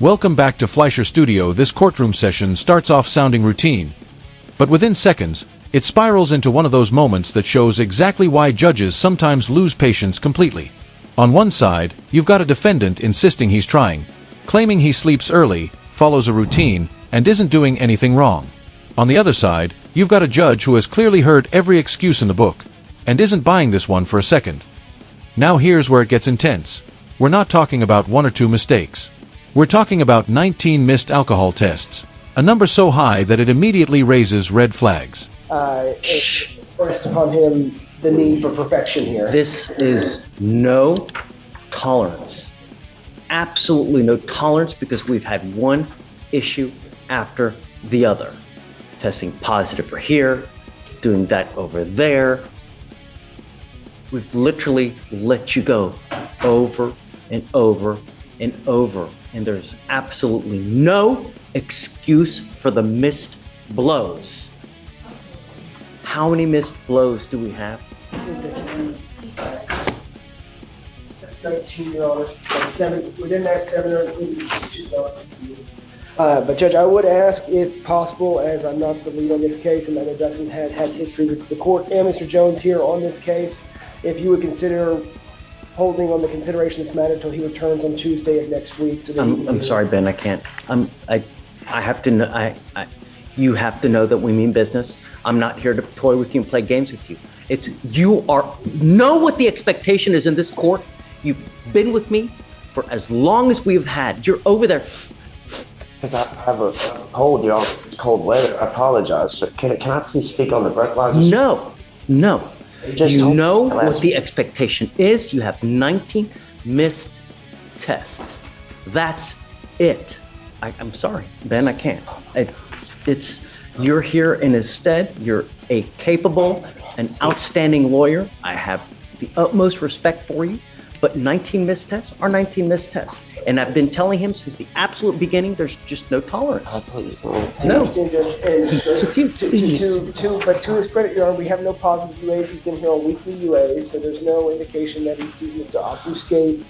Welcome back to Fleischer Studio. This courtroom session starts off sounding routine, but within seconds, it spirals into one of those moments that shows exactly why judges sometimes lose patience completely. On one side, you've got a defendant insisting he's trying, claiming he sleeps early, follows a routine, and isn't doing anything wrong. On the other side, you've got a judge who has clearly heard every excuse in the book, and isn't buying this one for a second. Now here's where it gets intense. We're not talking about one or two mistakes. We're talking about 19 missed alcohol tests, a number so high that it immediately raises red flags. It pressed upon him the need for perfection here. This is no tolerance. Absolutely no tolerance, because we've had one issue after the other. Testing positive for here, doing that over there. We've literally let you go over and over and over. And there's absolutely no excuse for the missed blows. How many missed blows do we have? 19, Your Honor. Within that 7 or 8. But Judge, I would ask, if possible, as I'm not the lead on this case, and I know Dustin has had history with the court and Mr. Jones here on this case, if you would consider holding on the consideration of this matter until he returns on Tuesday of next week. So I'm sorry, Ben. I can't. I have to know. You have to know that we mean business. I'm not here to toy with you and play games with you. Know what the expectation is in this court. You've been with me for as long as we've had. You're over there. Because I have a cold, y'all. Cold weather. I apologize. So can I please speak on the breathalyzer? No. You know what the expectation is. You have 19 missed tests. That's it. I'm sorry, Ben, I can't. You're here in his stead. You're a capable and outstanding lawyer. I have the utmost respect for you, but 19 missed tests are 19 missed tests. And I've been telling him since the absolute beginning, there's just no tolerance. Please. No. But to his credit, Your Honor, we have no positive UAs. He's been here on weekly UAs, so there's no indication that he's using this to obfuscate,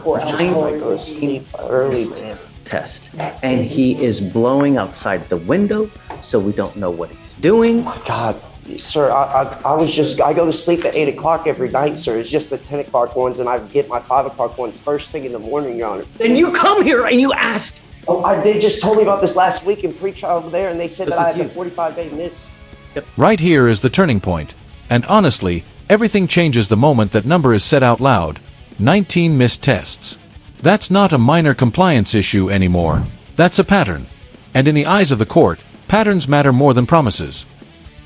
for alcohol. Go to sleep early, man. Test, and he is blowing outside the window, so we don't know what he's doing. Oh my God, sir, I go to sleep at 8 o'clock every night, sir. It's just the 10 o'clock ones, and I get my 5 o'clock one first thing in the morning, Your Honor. Then you come here and you ask. Oh, they just told me about this last week in pre-trial over there, and they said that I had a 45-day miss. Right here is the turning point, and honestly, everything changes the moment that number is said out loud. 19 missed tests. That's not a minor compliance issue anymore. That's a pattern. And in the eyes of the court, patterns matter more than promises.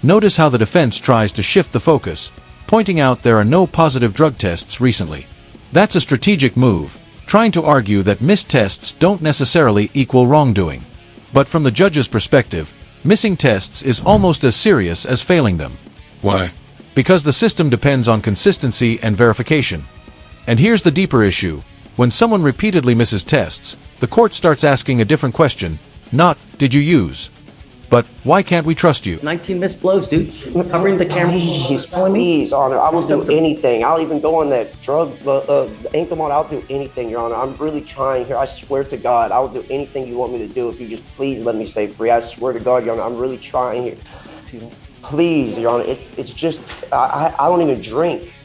Notice how the defense tries to shift the focus, pointing out there are no positive drug tests recently. That's a strategic move, trying to argue that missed tests don't necessarily equal wrongdoing. But from the judge's perspective, missing tests is almost as serious as failing them. Why? Because the system depends on consistency and verification. And here's the deeper issue. When someone repeatedly misses tests, the court starts asking a different question, not, did you use? But, why can't we trust you? 19 missed blows, dude. Covering the camera. Please, Honor, I will do anything. I'll even go on that drug, ankle mode. I'll do anything, Your Honor. I'm really trying here. I swear to God, I will do anything you want me to do if you just please let me stay free. I swear to God, Your Honor, I'm really trying here. Please, Your Honor, it's just, I don't even drink.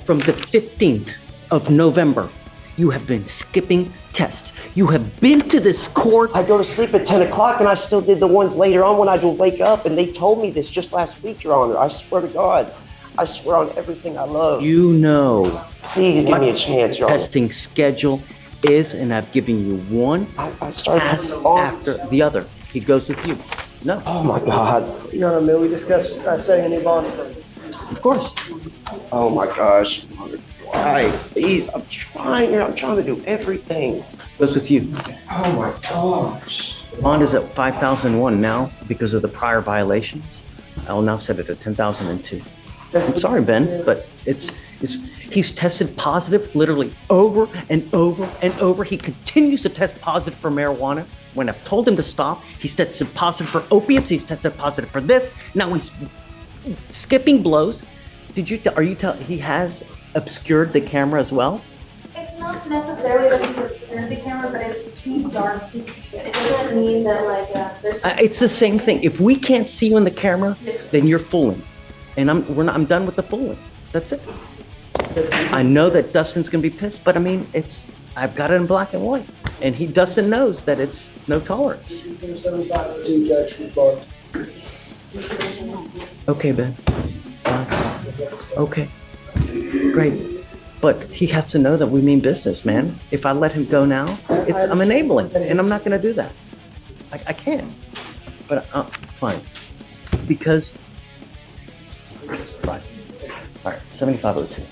From the 15th of November, you have been skipping tests. You have been to this court. I go to sleep at 10 o'clock and I still did the ones later on when I would wake up, and they told me this just last week, Your Honor. I swear to God. I swear on everything I love. You know. Please give me a chance, Your Honor. Testing schedule is, and I've given you one I started pass after the other. He goes with you. No. Oh my God. Your Honor, may we discuss setting a new bond for him? Of course. Oh my gosh. Why? Please, I'm trying here. I'm trying to do everything. Goes with you. Oh my gosh. Bond is at 5,001 now because of the prior violations. I will now set it at 10,002. I'm sorry, Ben, but he's tested positive literally over and over and over. He continues to test positive for marijuana. When I've told him to stop, he's tested positive for opiates. He's tested positive for this. Now he's skipping blows. He has obscured the camera as well? It's not necessarily that we obscure the camera, but it's too dark to. It doesn't mean that like there's. It's the same thing. If we can't see you in the camera, then you're fooling, and I'm done with the fooling. That's it. I know that Dustin's gonna be pissed, but I mean, I've got it in black and white, and Dustin knows that it's no tolerance. Consider 7502, Judge, respond. Okay, Ben. Okay. Great. But he has to know that we mean business, man. If I let him go now, I'm enabling, and I'm not gonna do that. I can't. But fine. Because. Fine. All right. 7502.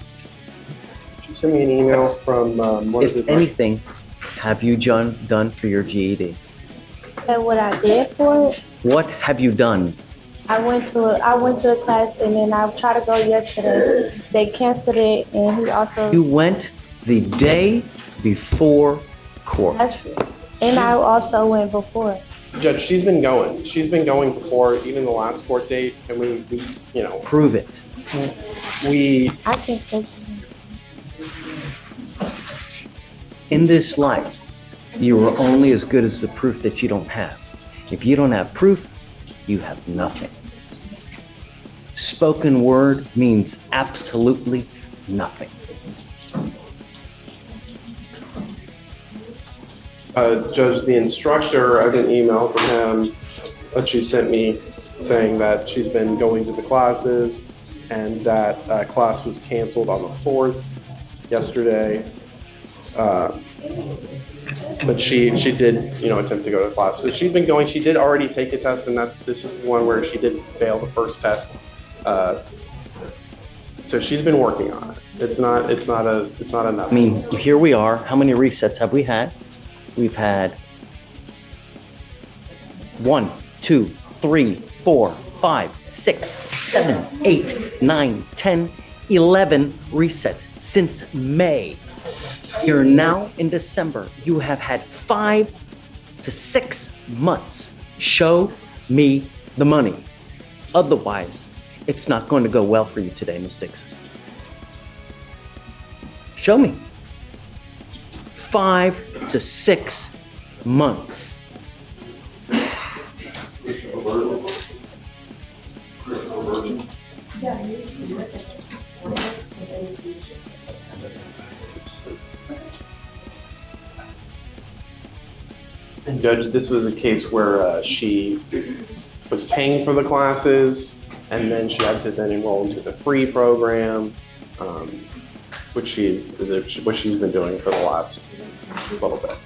Send me an email from one of If the. anything, have you done for your GED? And what I did for it, What have you done? I went to a class and then I tried to go yesterday. They canceled it and he also You went the day before court. and I also went before. Judge, she's been going. She's been going before even the last court date, and we Prove it. I can text you. In this life, you are only as good as the proof that you don't have. If you don't have proof, you have nothing. Spoken word means absolutely nothing. Judge, the instructor, I have an email from him that she sent me saying that she's been going to the classes and that class was canceled on the 4th yesterday. But she did, attempt to go to class. So she's been going. She did already take a test, and this is the one where she did fail the first test. So she's been working on it. It's not enough. I mean, here we are. How many resets have we had? We've had 1, 2, 3, 4, 5, 6, 7, 8, 9, 10, 11 resets since May. You're now in December. You have had 5 to 6 months. Show me the money. Otherwise, it's not going to go well for you today, Ms. Dixon. Show me. 5 to 6 months. And Judge, this was a case where she was paying for the classes, and then she had to then enroll into the free program, which she's been doing for the last little bit.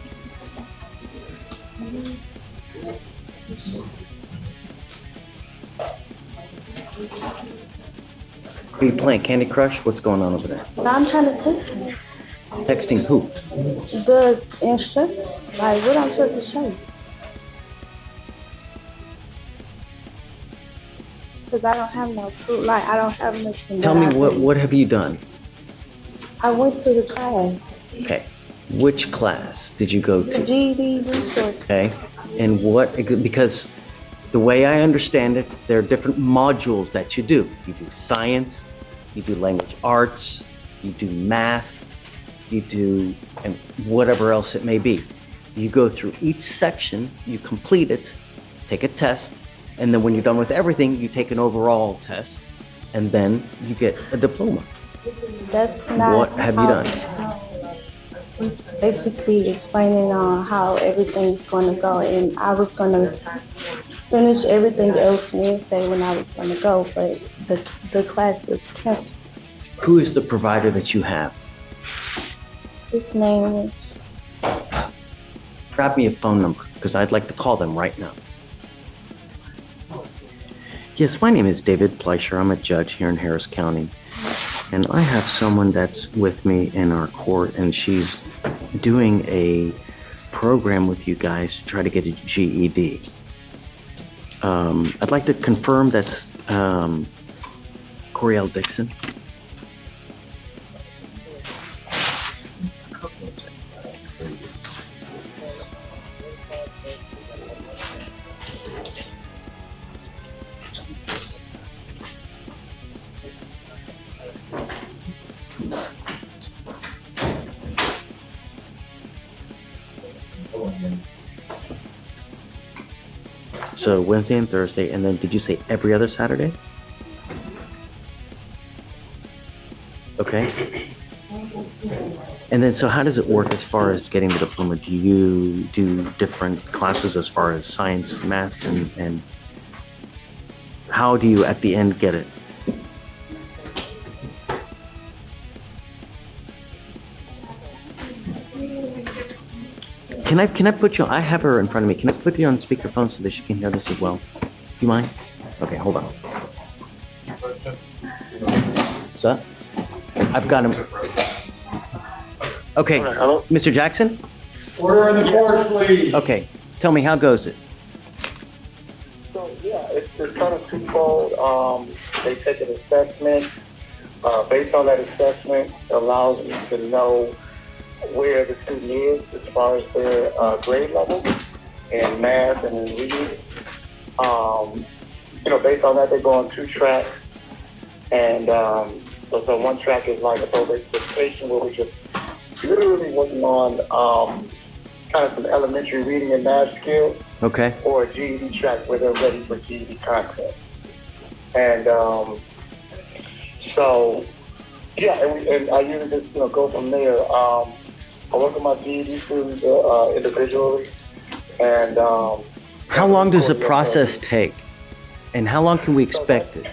Are you playing Candy Crush? What's going on over there? I'm trying to text you. Texting who? The instructor. Like what I'm supposed to show you. Because I don't have no food. Like I don't have nothing. Tell me what have you done? I went to the class. Okay. Which class did you go The to? GED resource. Okay. And because the way I understand it, there are different modules that you do. You do science, you do language arts, you do math, you do and whatever else it may be. You go through each section, you complete it, take a test, and then when you're done with everything, you take an overall test, and then you get a diploma. That's not. What have you done? Basically explaining on how everything's going to go, and I was going to finish everything else Wednesday when I was going to go, but the class was canceled. Who is the provider that you have? His name was. Grab me a phone number, because I'd like to call them right now. Yes, my name is David Pleicher. I'm a judge here in Harris County. And I have someone that's with me in our court, and she's doing a program with you guys to try to get a GED. I'd like to confirm that's Coriel Dixon. So Wednesday and Thursday, and then did you say every other Saturday? Okay. And then, so how does it work as far as getting the diploma? Do you do different classes as far as science, math, and how do you at the end get it? Can I put you, I have her in front of me. Can I put you on speakerphone so that she can hear this as well? Do you mind? Okay, hold on. So, I've got him. Okay, Hello? Mr. Jackson? Order in the court, please. Okay, tell me, how goes it? So, yeah, it's kind of twofold. They take an assessment. Based on that assessment, it allows me to know where the student is as far as their grade level in math and in reading. Based on that, they go on 2 tracks. And so one track is like a probation where we're just literally working on kind of some elementary reading and math skills. Okay. Or a GED track where they're ready for GED concepts. And so, yeah, and I usually just go from there. I work with my GED students individually, and How long does the process take? And how long can we expect it?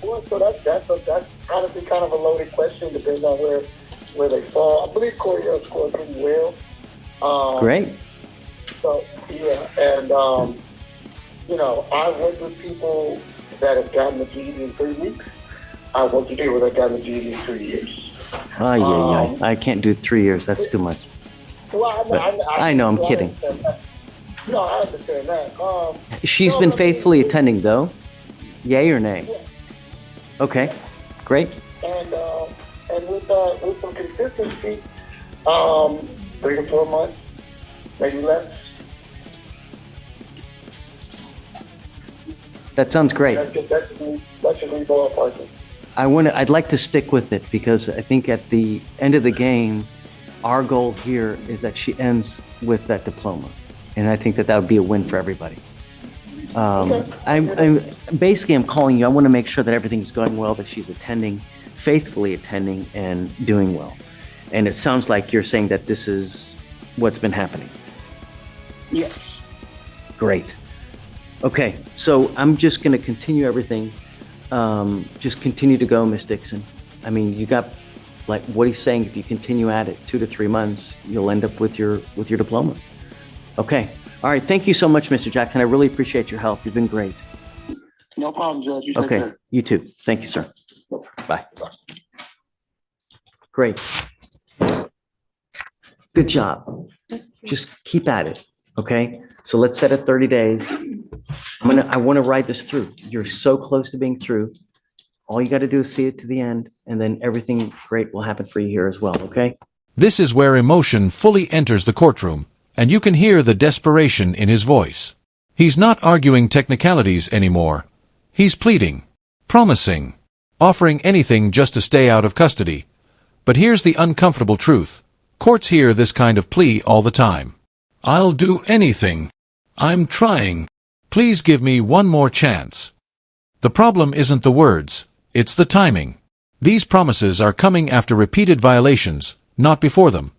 Well, so that's honestly kind of a loaded question, depending on where they fall. I believe Corey scored pretty well. Great. So yeah, and I work with people that have gotten the GED in 3 weeks. I work with people that got the GED in 2 years. Oh, yeah. I can't do 3 years. That's too much. Well, I know, I'm kidding. No, I understand that. She's been faithfully attending, though? Yay or nay? Yes. Okay, great. And with some consistency, 3 to 4 months, maybe less. That sounds great. That's just me ballparking. I'd like to stick with it because I think at the end of the game, our goal here is that she ends with that diploma. And I think that would be a win for everybody. I'm calling you. I want to make sure that everything's going well, that she's attending, faithfully attending and doing well. And it sounds like you're saying that this is what's been happening. Yes. Great. Okay, so I'm just going to continue everything. Just continue to go, Miss Dixon. I mean, you got, like what he's saying, if you continue at it 2 to 3 months, you'll end up with your diploma. Okay. All right. Thank you so much, Mr. Jackson. I really appreciate your help. You've been great. No problem, Judge. You take Okay. care. You too. Thank you, sir. Bye. Great. Good job. Just keep at it. Okay. So let's set it 30 days. I want to ride this through. You're so close to being through. All you got to do is see it to the end, and then everything great will happen for you here as well. Okay. This is where emotion fully enters the courtroom, and you can hear the desperation in his voice. He's not arguing technicalities anymore. He's pleading, promising, offering anything just to stay out of custody. But here's the uncomfortable truth. Courts hear this kind of plea all the time. I'll do anything. I'm trying. Please give me one more chance. The problem isn't the words, it's the timing. These promises are coming after repeated violations, not before them.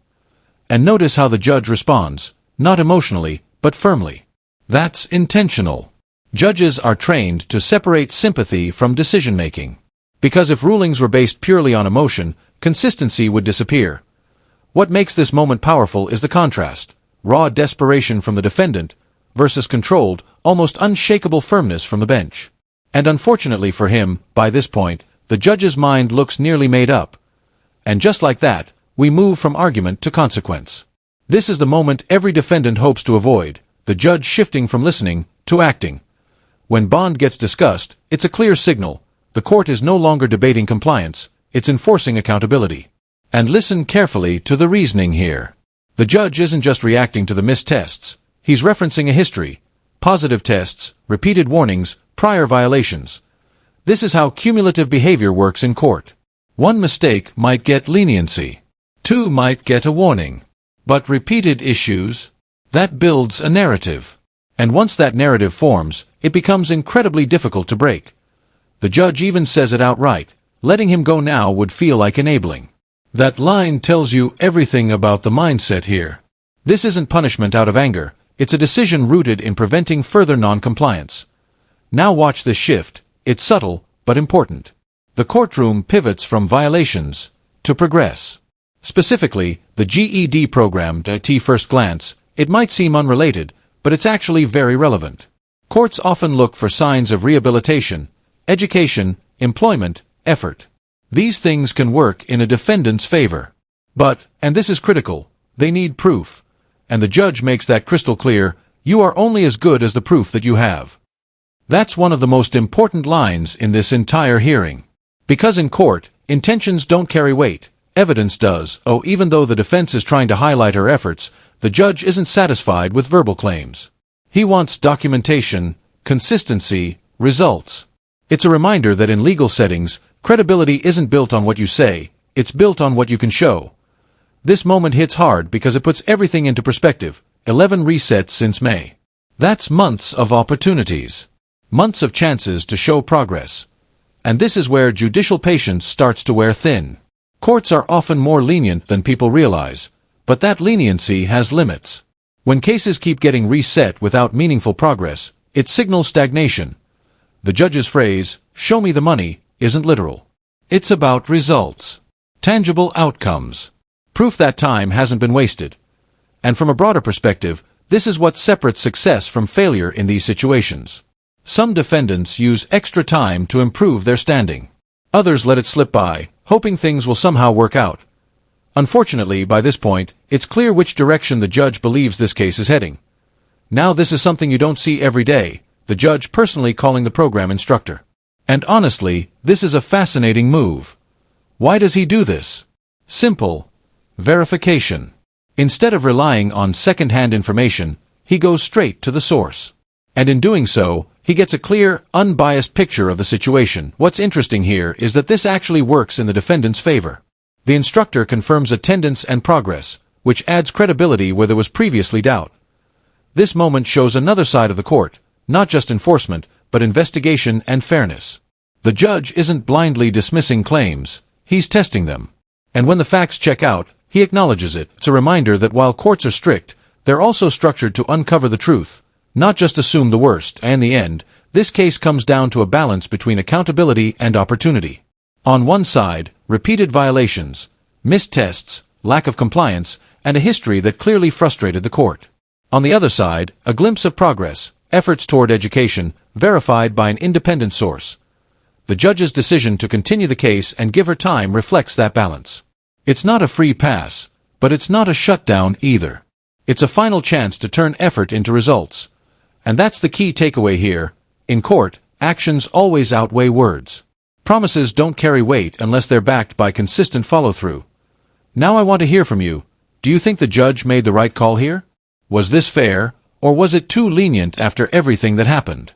And notice how the judge responds, not emotionally, but firmly. That's intentional. Judges are trained to separate sympathy from decision-making. Because if rulings were based purely on emotion, consistency would disappear. What makes this moment powerful is the contrast. Raw desperation from the defendant versus controlled, almost unshakable firmness from the bench. And unfortunately for him, by this point, the judge's mind looks nearly made up. And just like that, we move from argument to consequence. This is the moment every defendant hopes to avoid, the judge shifting from listening to acting. When bond gets discussed, it's a clear signal. The court is no longer debating compliance, it's enforcing accountability. And listen carefully to the reasoning here. The judge isn't just reacting to the missed tests. He's referencing a history, positive tests, repeated warnings, prior violations. This is how cumulative behavior works in court. One mistake might get leniency. 2 might get a warning. But repeated issues, that builds a narrative. And once that narrative forms, it becomes incredibly difficult to break. The judge even says it outright. Letting him go now would feel like enabling. That line tells you everything about the mindset here. This isn't punishment out of anger. It's a decision rooted in preventing further non-compliance. Now watch this shift. It's subtle, but important. The courtroom pivots from violations to progress. Specifically, the GED program. At first glance, it might seem unrelated, but it's actually very relevant. Courts often look for signs of rehabilitation, education, employment, effort. These things can work in a defendant's favor. But, and this is critical, they need proof. And the judge makes that crystal clear, you are only as good as the proof that you have. That's one of the most important lines in this entire hearing. Because in court, intentions don't carry weight, evidence does. Even though the defense is trying to highlight her efforts, the judge isn't satisfied with verbal claims. He wants documentation, consistency, results. It's a reminder that in legal settings, credibility isn't built on what you say, it's built on what you can show. This moment hits hard because it puts everything into perspective. 11 resets since May. That's months of opportunities. Months of chances to show progress. And this is where judicial patience starts to wear thin. Courts are often more lenient than people realize, but that leniency has limits. When cases keep getting reset without meaningful progress, it signals stagnation. The judge's phrase, "show me the money," isn't literal. It's about results. Tangible outcomes. Proof that time hasn't been wasted. And from a broader perspective, this is what separates success from failure in these situations. Some defendants use extra time to improve their standing. Others let it slip by, hoping things will somehow work out. Unfortunately, by this point, it's clear which direction the judge believes this case is heading. Now this is something you don't see every day, the judge personally calling the program instructor. And honestly, this is a fascinating move. Why does he do this? Simple. Verification. Instead of relying on second-hand information, he goes straight to the source. And in doing so, he gets a clear, unbiased picture of the situation. What's interesting here is that this actually works in the defendant's favor. The instructor confirms attendance and progress, which adds credibility where there was previously doubt. This moment shows another side of the court, not just enforcement, but investigation and fairness. The judge isn't blindly dismissing claims, he's testing them. And when the facts check out, he acknowledges it. It's a reminder that while courts are strict, they're also structured to uncover the truth, not just assume the worst. And in the end, this case comes down to a balance between accountability and opportunity. On one side, repeated violations, missed tests, lack of compliance, and a history that clearly frustrated the court. On the other side, a glimpse of progress, efforts toward education, verified by an independent source. The judge's decision to continue the case and give her time reflects that balance. It's not a free pass, but it's not a shutdown either. It's a final chance to turn effort into results. And that's the key takeaway here. In court, actions always outweigh words. Promises don't carry weight unless they're backed by consistent follow-through. Now I want to hear from you. Do you think the judge made the right call here? Was this fair, or was it too lenient after everything that happened?